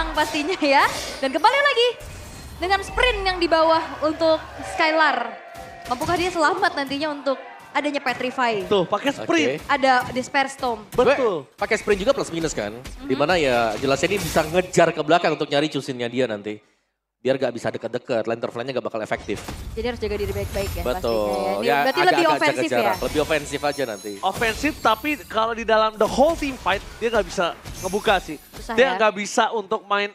menang pastinya ya. Dan kembali lagi dengan sprint yang di bawah untuk Skylar. Mampukah dia selamat nantinya untuk adanya Petrify? Tuh, pakai sprint. Ada Despair Storm. Betul. Pakai sprint juga plus minus kan. Dimana ya jelasnya ini bisa ngejar ke belakang untuk nyari cusinnya dia nanti. Biar gak bisa deket-deket, lane turfline-nya gak bakal efektif. Jadi harus jaga diri baik-baik ya Betul. pastinya ya. Ini Ya, berarti lebih ofensif ya? Lebih ofensif aja nanti. Ofensif tapi kalau di dalam the whole team fight dia nggak bisa ngebuka sih. Susah Dia ya? nggak bisa untuk main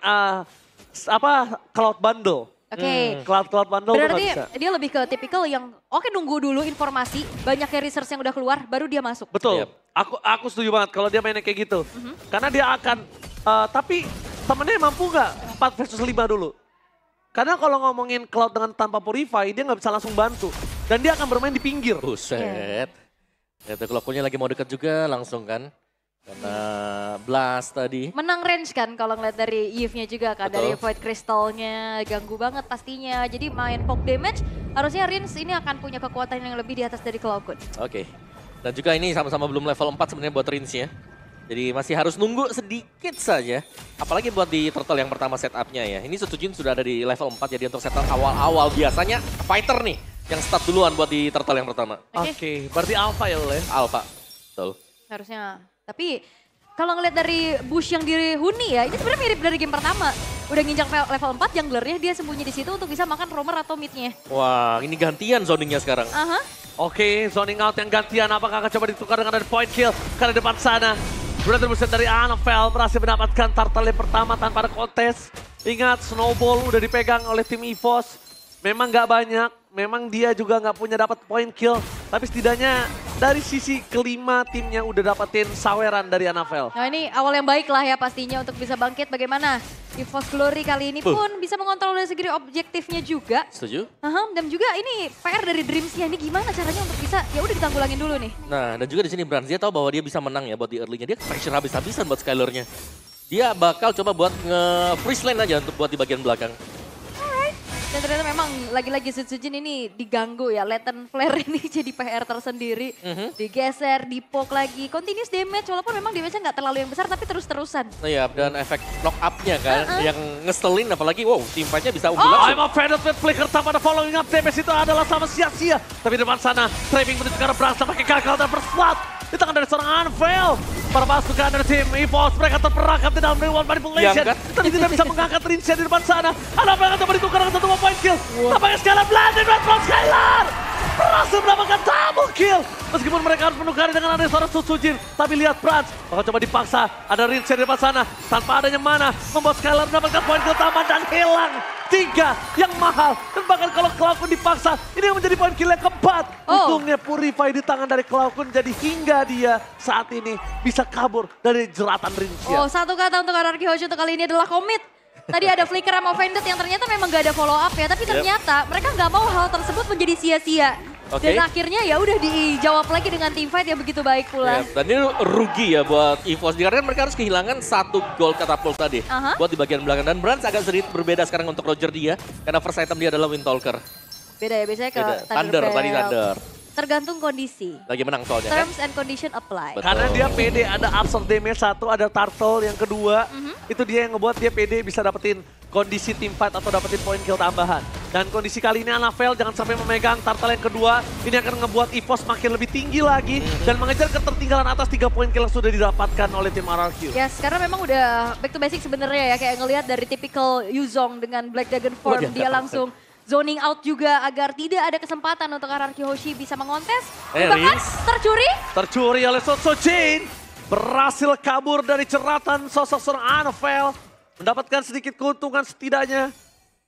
cloud bundle. Oke. Cloud bundle tuh Berarti nggak bisa. dia lebih ke tipikal yang oke nunggu dulu informasi, banyaknya research yang udah keluar, baru dia masuk. Betul. Yep. Aku setuju banget kalau dia mainnya kayak gitu. Karena dia akan tapi temennya mampu nggak 4 versus 5 dulu. Karena kalau ngomongin Cloud dengan tanpa Purify, dia nggak bisa langsung bantu. Dan dia akan bermain di pinggir. Buset. Ya, tuh Clockworknya lagi mau deket juga langsung kan. Karena blast tadi. Menang range kan kalau ngeliat dari Eve-nya juga kan, Betul. dari Void Crystal-nya ganggu banget pastinya. Jadi main poke damage, harusnya Rins ini akan punya kekuatan yang lebih di atas dari Cloudwood. Oke. Dan juga ini sama-sama belum level 4 sebenarnya buat Rins ya. Jadi masih harus nunggu sedikit saja. Apalagi buat di turtle yang pertama setupnya ya. Ini Sutsujin sudah ada di level 4 jadi untuk setup awal-awal biasanya fighter nih yang start duluan buat di turtle yang pertama. Oke, berarti alpha ya Ule? Alpha. Betul. Harusnya. Tapi kalau ngeliat dari bush yang dihuni ya, ini sebenarnya mirip dari game pertama. Udah nginjak level 4, junglernya dia sembunyi di situ untuk bisa makan roamer atau midnya. Wah, ini gantian zoningnya sekarang. Aha. Oke, zoning out yang gantian. Apakah akan coba ditukar dengan ada point kill? Karena depan sana. Brother Buset dari Anafel berhasil mendapatkan turtle yang pertama tanpa ada kontes. Ingat, Snowball udah dipegang oleh tim EVOS. Memang nggak banyak, memang dia juga nggak punya dapat point kill. Tapi setidaknya dari sisi kelima timnya udah dapetin saweran dari Anafel. Nah ini awal yang baik lah ya pastinya untuk bisa bangkit. Bagaimana EVOS Glory kali ini pun bisa mengontrol dari segi objektifnya juga. Setuju? Dan juga ini PR dari Dreams-nya ini gimana caranya untuk bisa ya udah ditanggulangin dulu nih. Nah, dan juga di sini Brands dia tahu bahwa dia bisa menang ya buat di early-nya. Dia pressure habis-habisan buat Skylar-nya. Dia bakal coba buat nge-freeze lane aja untuk buat di bagian belakang. Dan ternyata memang lagi-lagi Sutsujin ini diganggu ya. Latent Flare ini jadi PR tersendiri. Digeser, dipoke lagi. Continuous damage walaupun memang damage-nya nggak terlalu yang besar tapi terus-terusan. Nah ya, dan efek knock up-nya kan yang ngeselin apalagi wow team fight-nya bisa unggul I'm langsung. offended with flicker tanpa ada following up damage itu adalah sama sia-sia. Tapi depan sana, Trapping menuju ke arah berasa pakai gagal dan berslot. Di tangan dari seorang Anvil. Para pasukan dari tim EVOS, mereka terperangkap di dalam reward manipulation. Tapi tidak bisa mengangkat Rinsya di depan sana. Ada apa yang akan coba ditukar dengan satu point kill. Tampaknya Skylar blinded red from Skylar. Berhasil mendapatkan double kill. Meskipun mereka harus menukari dengan ada seorang Sutsujin. Tapi lihat Brans, bakal coba dipaksa. Ada Rinsya di depan sana. Tanpa adanya mana, membuat Skylar mendapatkan point kill tambahan dan hilang. 3 yang mahal. Dan bahkan kalau Cloudwood dipaksa, ini yang menjadi point kill yang keempat. Untungnya Purify di tangan dari Cloudwood. Jadi hingga dia saat ini bisa kabur dari jeratan Rinsya. Oh, satu kata untuk Anarchy Hoshi untuk kali ini adalah komit. Tadi ada flicker sama offended yang ternyata memang gak ada follow up ya. Tapi ternyata mereka gak mau hal tersebut menjadi sia-sia. Dan akhirnya ya udah dijawab lagi dengan team fight yang begitu baik pula. Dan ini rugi ya buat EVOS. Karena mereka harus kehilangan 1 gol katapult tadi. Buat di bagian belakang. Dan Brands agak sedikit berbeda sekarang untuk Roger dia. Karena first item dia adalah Windtalker. Beda ya, biasanya ke Thunder tadi Thunder. Tergantung kondisi. Lagi menang soalnya kan. Terms and condition apply. Betul. Karena dia pede, ada absorb damage 1, ada turtle yang kedua. Itu dia yang ngebuat dia pede bisa dapetin kondisi team fight atau dapetin point kill tambahan. Dan kondisi kali ini Anafel jangan sampai memegang turtle yang kedua. Ini akan ngebuat EVOS makin lebih tinggi lagi. Dan mengejar ketertinggalan atas 3 point kill yang sudah didapatkan oleh tim RRQ. Yes, karena memang udah back to basic sebenarnya ya. Kayak ngelihat dari typical Yuzong dengan Black Dragon Form. Dia langsung zoning out juga agar tidak ada kesempatan untuk Anarchy Hoshi bisa mengontes. Bahkan tercuri. Tercuri oleh Sutsujin. Berhasil kabur dari jeratan sosok seorang Anafel. Mendapatkan sedikit keuntungan setidaknya.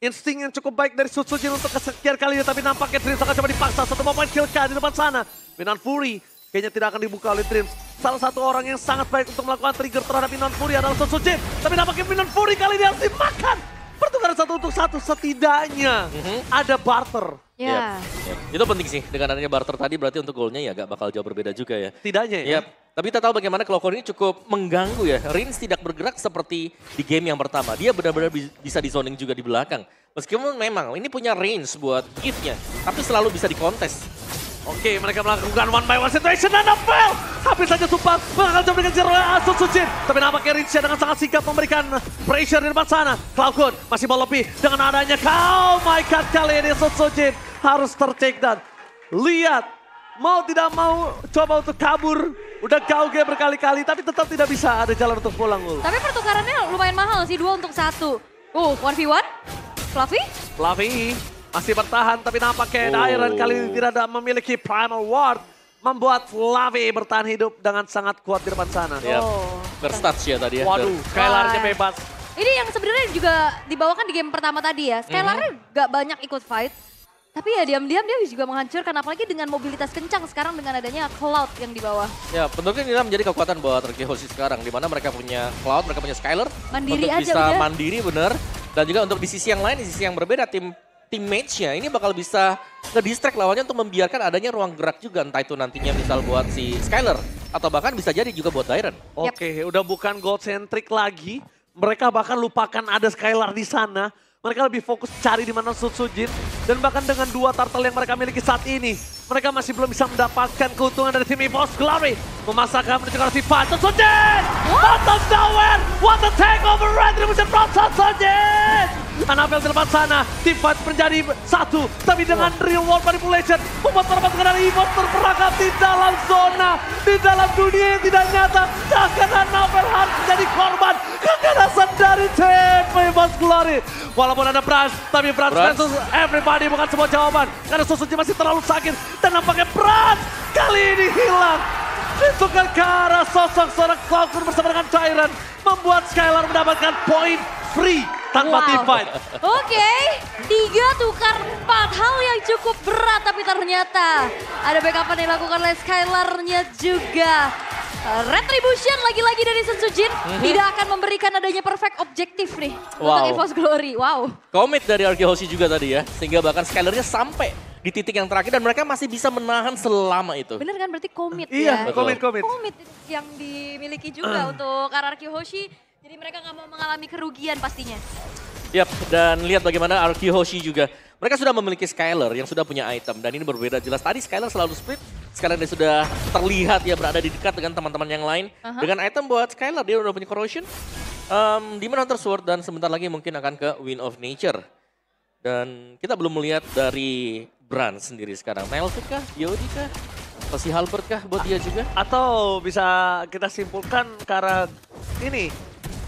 Insting yang cukup baik dari Sutsujin untuk kesekian kalinya. Tapi nampaknya Dreams akan coba dipaksa. 1 point kill di depan sana. Minan Fury kayaknya tidak akan dibuka oleh Dreams. Salah satu orang yang sangat baik untuk melakukan trigger terhadap Minan Fury adalah Sutsujin. Tapi nampaknya Minan Fury kali ini harus dimakan. Pertukaran 1 untuk 1 setidaknya ada barter. Ya. Itu penting sih dengan adanya barter tadi berarti untuk golnya ya gak bakal jauh berbeda juga ya. Setidaknya ya. Tapi kita tahu bagaimana Clockwork ini cukup mengganggu ya. Rins tidak bergerak seperti di game yang pertama. Dia benar-benar bisa di zoning juga di belakang. Meskipun memang ini punya range buat gift-nya. Tapi selalu bisa dikontes. Oke, mereka melakukan one by one situation dan Novel habis saja tumpah mengakan jam dengan zero Sutsujin. Tapi nampaknya Rincia dengan sangat sigap memberikan pressure di depan sana. Cloud9 masih mau lebih dengan adanya oh my god, kali ini Sutsujin harus ter-take down. Lihat, mau tidak mau coba untuk kabur. Udah GG berkali-kali tapi tetap tidak bisa ada jalan untuk pulang. Tapi pertukarannya lumayan mahal sih, 2 untuk 1. 1v1, Fluffy? Fluffy masih bertahan tapi nampaknya Dairon kali ini tidak ada memiliki Primal Ward. Membuat Fluffy bertahan hidup dengan sangat kuat di depan sana. Berstats ya tadi ya. Waduh, Skylarnya bebas. Ini yang sebenarnya juga dibawakan di game pertama tadi ya. Skylarnya gak banyak ikut fight. Tapi ya diam-diam dia juga menghancurkan, apalagi dengan mobilitas kencang sekarang dengan adanya Cloud yang di bawah. Ya, tentunya ini menjadi kekuatan buat Arky Hoshi sekarang, di mana mereka punya Cloud, mereka punya Skylar. Mandiri untuk aja bisa udah. mandiri bener. Dan juga untuk di sisi yang lain, di sisi yang berbeda, teammates-nya ini bakal bisa nge-distract lawannya untuk membiarkan adanya ruang gerak juga. Entah itu nantinya misal buat si Skylar, atau bahkan bisa jadi juga buat Dairon. Oke, udah bukan gold-centric lagi. Mereka bahkan lupakan ada Skylar di sana. Mereka lebih fokus cari di mana Sutsujin. Dan bahkan dengan 2 turtle yang mereka miliki saat ini, mereka masih belum bisa mendapatkan keuntungan dari tim EVOS Glory. Memasakkan menuju ke arah Tifa. Sutsujin! Out of nowhere! What a takeover retribution from Sutsujin! Annabelle di depan sana, Tifa menjadi 1. Tapi dengan real world manipulation, membuat para pasukan dari EVOS terperangkap di dalam zona. Di dalam dunia yang tidak nyata. Bahkan Annabelle harus menjadi korban kekerasan dari tim EVOS Glory. Walaupun ada Brans, tapi Brans versus everybody bukan sebuah jawaban. Karena Sutsujin masih terlalu sakit. Dan nampaknya Brans kali ini hilang. Ditukar ke arah sosok seorang Cloud9 bersama dengan Dairon. Membuat Skylar mendapatkan poin free tanpa team fight. Oke, 3 tukar 4. Hal yang cukup berat tapi ternyata ada backup yang dilakukan oleh Skylar-nya juga. Retribution lagi-lagi dari Sutsujin tidak akan memberikan adanya perfect objektif nih untuk EVOS Glory. Wow. Commit dari Arky Hoshi juga tadi ya, sehingga bahkan Skylar-nya sampai di titik yang terakhir dan mereka masih bisa menahan selama itu. Bener kan, berarti komit ya. Iya, komit. Komit yang dimiliki juga untuk Arky Hoshi. Jadi mereka nggak mau mengalami kerugian pastinya. Yap, dan lihat bagaimana Arky Hoshi juga. Mereka sudah memiliki Skylar yang sudah punya item dan ini berbeda jelas. Tadi Skylar selalu split, sekarang dia sudah terlihat ya berada di dekat dengan teman-teman yang lain. Dengan item buat Skylar dia udah punya Corrosion, Demon Hunter Sword dan sebentar lagi mungkin akan ke Wind of Nature. Dan kita belum melihat dari Brand sendiri sekarang. Nelfit kah? Yodi kah? Masih Halberd kah buat dia juga? Atau bisa kita simpulkan karena ini,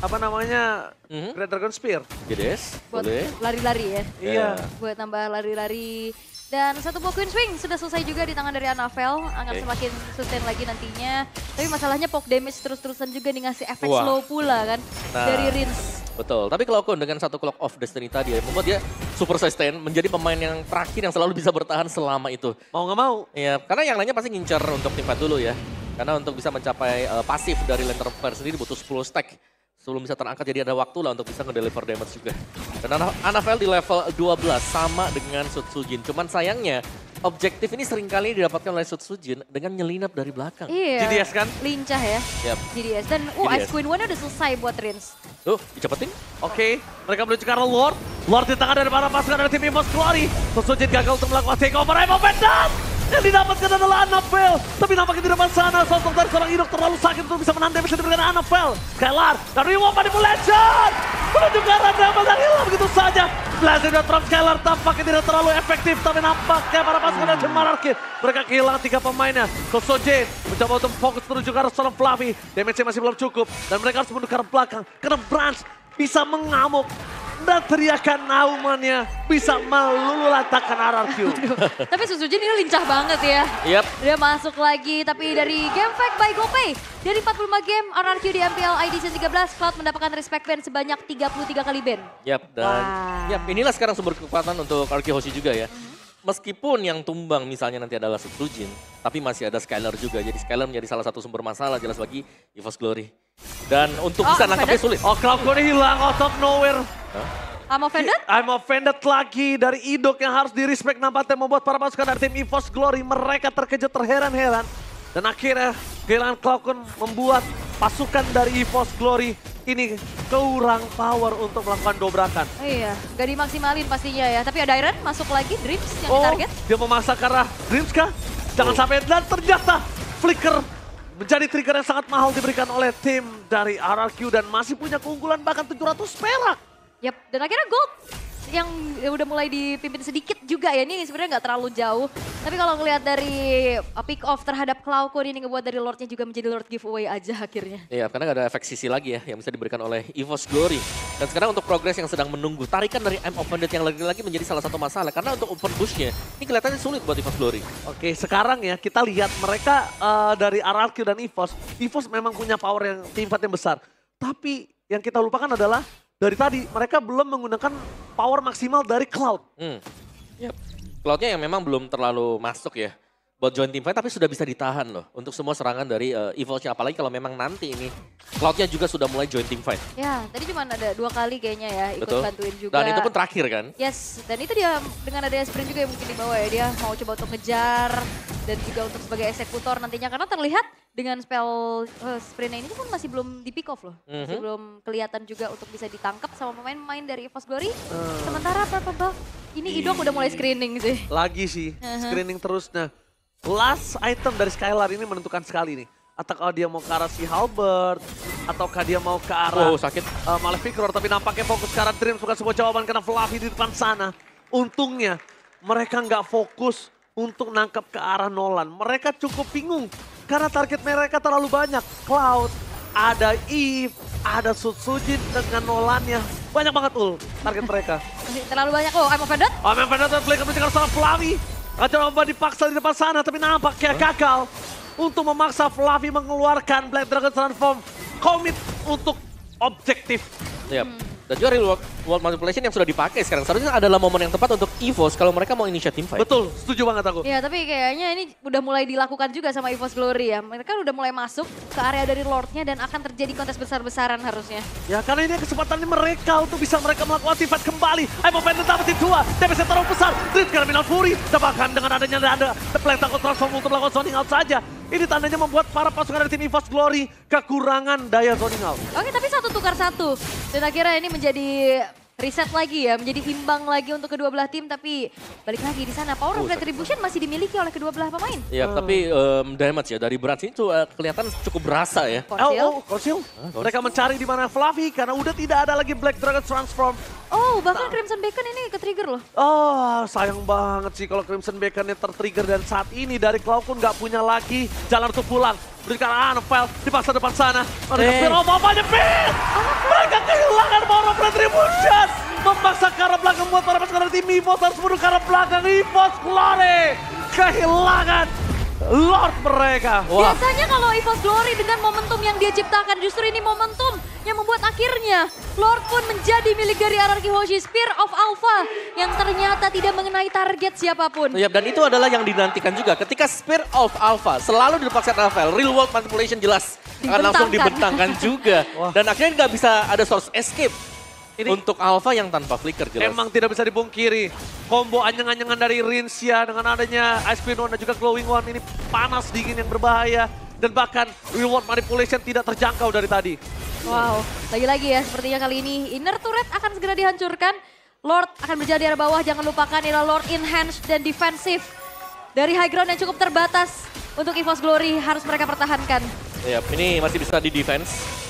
apa namanya, Great Dragon Spear. Gedes, Buat boleh. lari-lari ya. Iya. Buat tambah lari-lari. Dan 1 buah Queen Swing sudah selesai juga di tangan dari Annabelle. Akan semakin sustain lagi nantinya. Tapi masalahnya poke damage terus-terusan juga nih ngasih efek slow pula kan. Dari Rins. Betul, tapi Cloud9 dengan 1 Clock of Destiny tadi ya, membuat dia super sustain, menjadi pemain yang terakhir yang selalu bisa bertahan selama itu. Mau nggak mau. Iya, karena yang lainnya pasti ngincar untuk teamfight dulu ya. Karena untuk bisa mencapai pasif dari Lantern Fire sendiri butuh 10 stack. Sebelum bisa terangkat, jadi ada waktu lah untuk bisa ngedeliver damage juga. Dan Annabelle di level 12 sama dengan Sutsujin. Cuman sayangnya, objektif ini seringkali didapatkan oleh Sutsujin dengan nyelinap dari belakang. Iya. GDS kan? Lincah ya. Yap. GDS. Dan Ice Queen 1 udah selesai buat Rins. Tuh, dicepetin. Oke, mereka menuju ke arah Lord. Lord di tangan dari para pasukan dari tim EVOS Glory. Sutsujin gagal untuk melakukan takeover. Evo Pendant! Yang didapatkan adalah Annabelle. Tapi nampaknya di depan sana, sosok dari seorang Indok terlalu sakit untuk bisa menahan damage yang diberikan Annabelle. Skylar, dari Real Manipulation! Menuju ke arah Annabelle dan hilang begitu saja. Blazing dan Trump Skylar tampaknya tidak terlalu efektif. Tapi nampaknya para pasukan dari tim Monarchy. Mereka kehilangan 3 pemainnya. Sutsujin mencoba untuk fokus menuju ke arah seorang Fluffy. Damage-nya masih belum cukup. Dan mereka harus menuju ke arah belakang. Karena Branch bisa mengamuk. Dan teriakan naumannya bisa meluluhlantakkan RRQ. Tapi Sutsujin ini lincah banget ya. Yap. Dia masuk lagi, tapi dari Game Fact by GoPay. Dari 45 game RRQ di MPL IDC 13, Cloud mendapatkan respect ban sebanyak 33 kali ban. Yap, dan inilah sekarang sumber kekuatan untuk Arky Hoshi juga ya. Meskipun yang tumbang misalnya nanti adalah Sutsujin, tapi masih ada Skylar juga. Jadi Skylar menjadi salah satu sumber masalah jelas bagi EVOS Glory. Dan untuk bisa nangkapnya sulit. Oh, Cloud9 hilang out of nowhere. I'm offended? I'm offended lagi dari Idok yang harus di-respect nampaknya membuat para pasukan dari tim EVOS Glory. Mereka terkejut terheran-heran. Dan akhirnya kehilangan Cloud9 membuat pasukan dari EVOS Glory ini kurang power untuk melakukan dobrakan. Iya, gak dimaksimalin pastinya ya. Tapi ada Iron masuk lagi, Dreams yang ditarget. Dia memasang ke arah Dreams kah? Jangan sampai, dan ternyata Flicker menjadi trigger yang sangat mahal diberikan oleh tim dari RRQ dan masih punya keunggulan bahkan 700 perak. Yap, dan akhirnya gold yang udah mulai dipimpin sedikit juga ya. Ini sebenarnya nggak terlalu jauh. Tapi kalau ngelihat dari pick off terhadap Cloudcode ini ngebuat dari Lordnya juga menjadi Lord giveaway aja akhirnya. Iya, karena nggak ada efek sisi lagi ya yang bisa diberikan oleh EVOS Glory. Dan sekarang untuk progress yang sedang menunggu, tarikan dari M Offended yang lagi-lagi menjadi salah satu masalah. Karena untuk open bush-nya, ini kelihatannya sulit buat EVOS Glory. Oke, sekarang ya kita lihat mereka dari RRQ dan EVOS. EVOS memang punya power yang team fight yang besar. Tapi yang kita lupakan adalah dari tadi mereka belum menggunakan power maksimal dari Cloud. Yep. Cloud-nya yang memang belum terlalu masuk ya buat join team fight, tapi sudah bisa ditahan loh untuk semua serangan dari EVOS-nya. Apalagi kalau memang nanti ini Cloud-nya juga sudah mulai join team fight. Ya, tadi cuma ada 2 kali kayaknya ya ikut Betul. bantuin juga. Dan itu pun terakhir kan? Yes, dan itu dia dengan adanya sprint juga yang mungkin dibawa ya. Dia mau coba untuk ngejar dan juga untuk sebagai eksekutor nantinya. Karena terlihat dengan spell sprintnya ini pun masih belum di pick off loh. Masih belum kelihatan juga untuk bisa ditangkap sama pemain-pemain dari EVOS Glory. Sementara Purple Buff, ini Idok udah mulai screening sih. Lagi sih, screening terus. Nah, last item dari Skylar ini menentukan sekali nih. Ataukah dia mau ke arah si Halberd, ataukah dia mau ke arah sakit. Maleficor, tapi nampaknya fokus ke arah Dreams bukan sebuah jawaban karena Fluffy di depan sana. Untungnya mereka nggak fokus untuk nangkap ke arah Nolan. Mereka cukup bingung karena target mereka terlalu banyak. Cloud, ada Eve, ada Sutsujin dengan Nolannya. Banyak banget target mereka. Terlalu banyak. Oh, I'm offended. I'm offended dan Flicker mencegar sama Fluffy. Coba dipaksa di depan sana tapi nampaknya gagal. Untuk memaksa Fluffy mengeluarkan Black Dragon Transform. Commit untuk objektif. Yep. Dan juga real world manipulation yang sudah dipakai sekarang. Seharusnya adalah momen yang tepat untuk EVOS kalau mereka mau initiate team fight. Betul, setuju banget aku. Ya, tapi kayaknya ini udah mulai dilakukan juga sama EVOS Glory ya. Mereka udah mulai masuk ke area dari Lordnya dan akan terjadi kontes besar-besaran harusnya. Ya, karena ini kesempatan mereka untuk bisa mereka melakukan team fight kembali. I'm offended dapat tim 2, DPS yang terlalu besar. Dream Criminal Fury, dapatkan dengan adanya ada Black Dragon Transform untuk melakukan zoning out saja. Ini tandanya membuat para pasukan dari tim EVOS Glory kekurangan daya zoning out. Oke, tapi 1 tukar 1. Dan akhirnya ini menjadi reset lagi ya, menjadi imbang lagi untuk kedua belah tim. Tapi balik lagi di sana, power of retribution masih dimiliki oleh kedua belah pemain. Iya, tapi damage ya dari Brats ini tuh kelihatan cukup berasa ya. Corsil. Mereka mencari di mana Fluffy karena udah tidak ada lagi Black Dragon Transform. Oh, bahkan Crimson Bacon ini ke-trigger loh. Oh, sayang banget sih kalau Crimson Bacon-nya ter-trigger dan saat ini dari Cloud pun nggak punya lagi jalan untuk pulang. Berikan Anfel di pasar depan sana. Mereka apa-apanya, Pit! Mereka kehilangan power of retribution! Memaksa ke arah belakang buat para pasukan dari tim EVOS harus menuju ke arah belakang EVOS Glory! Kehilangan Lord mereka. Wah. Biasanya kalau EVOS Glory dengan momentum yang dia ciptakan, justru ini momentum yang membuat akhirnya Lord pun menjadi milik dari RRQ Hoshi, Spear of Alpha yang ternyata tidak mengenai target siapapun. Yap, dan itu adalah yang dinantikan juga. Ketika Spear of Alpha selalu di depan set Rafael, real world manipulation jelas akan langsung dibentangkan juga. Dan akhirnya nggak bisa ada source escape. Ini untuk Alpha yang tanpa flicker jelas. Emang tidak bisa dipungkiri. Combo anyang-anyangan dari Rinsia dengan adanya Ice Queen One dan juga Glowing One ini panas dingin yang berbahaya. Dan bahkan reward manipulation tidak terjangkau dari tadi. Wow, lagi-lagi ya sepertinya kali ini inner turret akan segera dihancurkan. Lord akan berjalan di arah bawah, jangan lupakan inilah Lord enhance dan defensif. Dari high ground yang cukup terbatas untuk EVOS Glory harus mereka pertahankan. Yap, ini masih bisa di defense.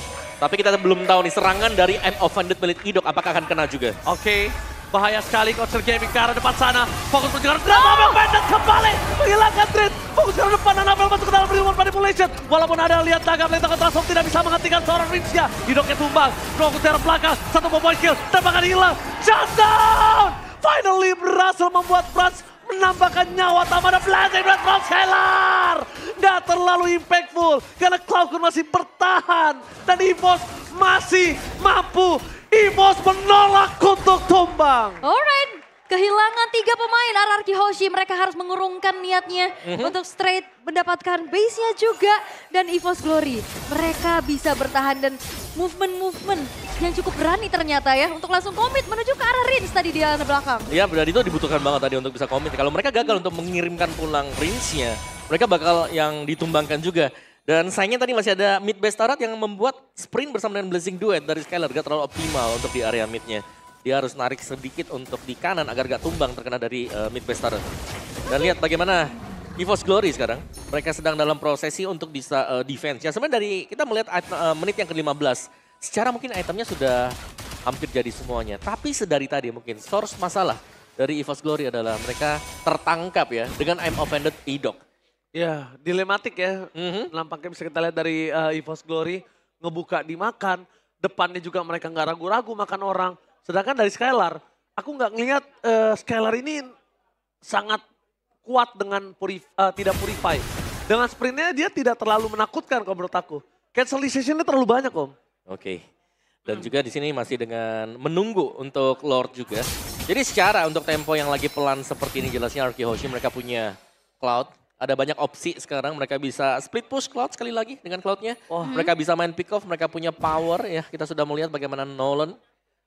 Tapi kita belum tahu nih serangan dari M Offended milik Idok apakah akan kena juga. Oke, bahaya sekali Counter Gaming ke arah depan sana. Fokus pencegahan drama, Offended kembali menghilangkan trade. Fokus ke arah depan, Anabel masuk ke dalam reward manipulation. Walaupun ada lihat naga, Black Dragon Transform tidak bisa menghentikan seorang Rinsia. Idoknya tumbang, fokus ke arah belakang, satu point kill, tembakan hilang. Shutdown! Finally berhasil membuat Brats menambahkan nyawa Tamada Blazing Red from Skylar. Nggak terlalu impactful karena Cloud masih bertahan dan EVOS masih mampu. EVOS menolak untuk tumbang. Alright, kehilangan 3 pemain RRQ Hoshi. Mereka harus mengurungkan niatnya untuk straight mendapatkan base-nya juga. Dan EVOS Glory, mereka bisa bertahan dan movement-movement yang cukup berani ternyata ya. Untuk langsung komit menuju ke arah Rins tadi di belakang. Iya, berarti itu dibutuhkan banget tadi untuk bisa komit. Kalau mereka gagal untuk mengirimkan pulang Rinsnya, mereka bakal yang ditumbangkan juga. Dan sayangnya tadi masih ada mid base turret yang membuat sprint bersama dengan Blazing Duet dari Skylar gak terlalu optimal untuk di area midnya. Dia harus narik sedikit untuk di kanan agar gak tumbang terkena dari mid base turret. Dan lihat bagaimana EVOS Glory sekarang. Mereka sedang dalam prosesi untuk bisa defense. Ya sebenarnya dari kita melihat menit yang ke-15. Secara mungkin itemnya sudah hampir jadi semuanya. Tapi sedari tadi mungkin source masalah dari EVOS Glory adalah mereka tertangkap ya dengan I'm Offended Idok. Ya, dilematik ya. Nampaknya bisa kita lihat dari EVOS Glory ngebuka dimakan. Depannya juga mereka nggak ragu-ragu makan orang. Sedangkan dari Skylar, aku nggak ngelihat Skylar ini sangat kuat dengan tidak purify. Dengan sprintnya dia tidak terlalu menakutkan kalau menurut aku. Cancellation-nya terlalu banyak Om. Oke. Dan juga di sini masih dengan menunggu untuk Lord juga. Jadi secara untuk tempo yang lagi pelan seperti ini jelasnya Arky Hoshi mereka punya Cloud. Ada banyak opsi sekarang mereka bisa split push Cloud sekali lagi dengan Cloud-nya. Mereka bisa main pick off, mereka punya power ya. Kita sudah melihat bagaimana Nolan.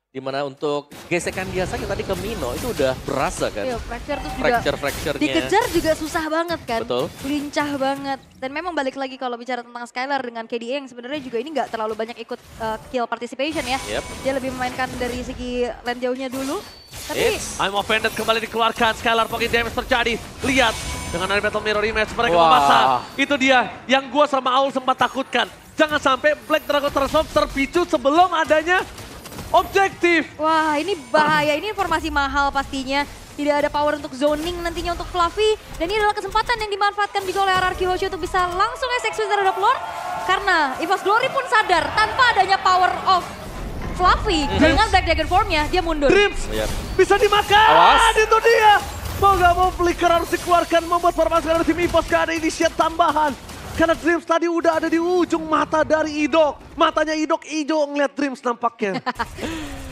Dimana untuk gesekan biasanya tadi ke Mino itu udah berasa kan. Iya, fracture terus juga Fracture-nya. dikejar juga susah banget kan. Betul. Lincah banget. Dan memang balik lagi kalau bicara tentang Skylar dengan KDA yang sebenarnya juga ini nggak terlalu banyak ikut kill participation ya. Dia lebih memainkan dari segi lane jauhnya dulu. Tapi I'm Offended kembali dikeluarkan, Skylar pocket damage terjadi. Lihat dengan ada Battle Mirror Image mereka memasang. Itu dia yang gua sama Aul sempat takutkan. Jangan sampai Black Dragon Transform terpicu sebelum adanya objektif. wah ini bahaya, ini informasi mahal pastinya. Tidak ada power untuk zoning nantinya untuk Fluffy. Dan ini adalah kesempatan yang dimanfaatkan juga oleh Arky Hoshi untuk bisa langsung execute terhadap Lord. Karena EVOS Glory pun sadar tanpa adanya power of Fluffy dengan Black Dragon formnya dia mundur. Dreams bisa dimakan. Awas. Itu dia. Mau gak mau Flicker harus dikeluarkan membuat formasi dari tim EVOS gak ada inisiat tambahan. Karena Dreams tadi udah ada di ujung mata dari Idok. Matanya Idok hijau ngeliat Dreams nampaknya.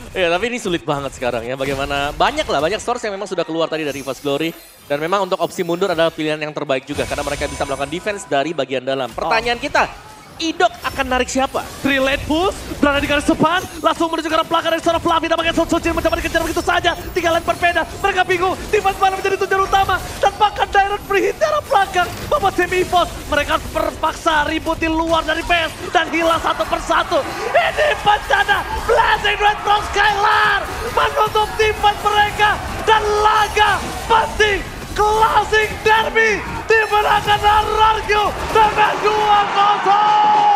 Ya tapi ini sulit banget sekarang ya. Bagaimana banyak source yang memang sudah keluar tadi dari EVOS Glory. Dan memang untuk opsi mundur adalah pilihan yang terbaik juga. Karena mereka bisa melakukan defense dari bagian dalam. Pertanyaan kita, Idok akan narik siapa? 3 lane push, berada di garis depan, langsung menuju ke arah belakang dari seorang Fluffy. Nampaknya Sotsujin mencoba dikejar begitu saja. 3 lane berbeda, mereka bingung. Defense mana menjadi tujuan utama. Dan bahkan direct free hit di arah belakang. Membuat tim EVOS, mereka terpaksa ribut di luar dari base. Dan hilang satu persatu. Ini bencana, Blazing Red from Skylar. Menutup defense mereka. Dan laga penting, Classic Derby dimenangkan Ararkyu dengan 2-0.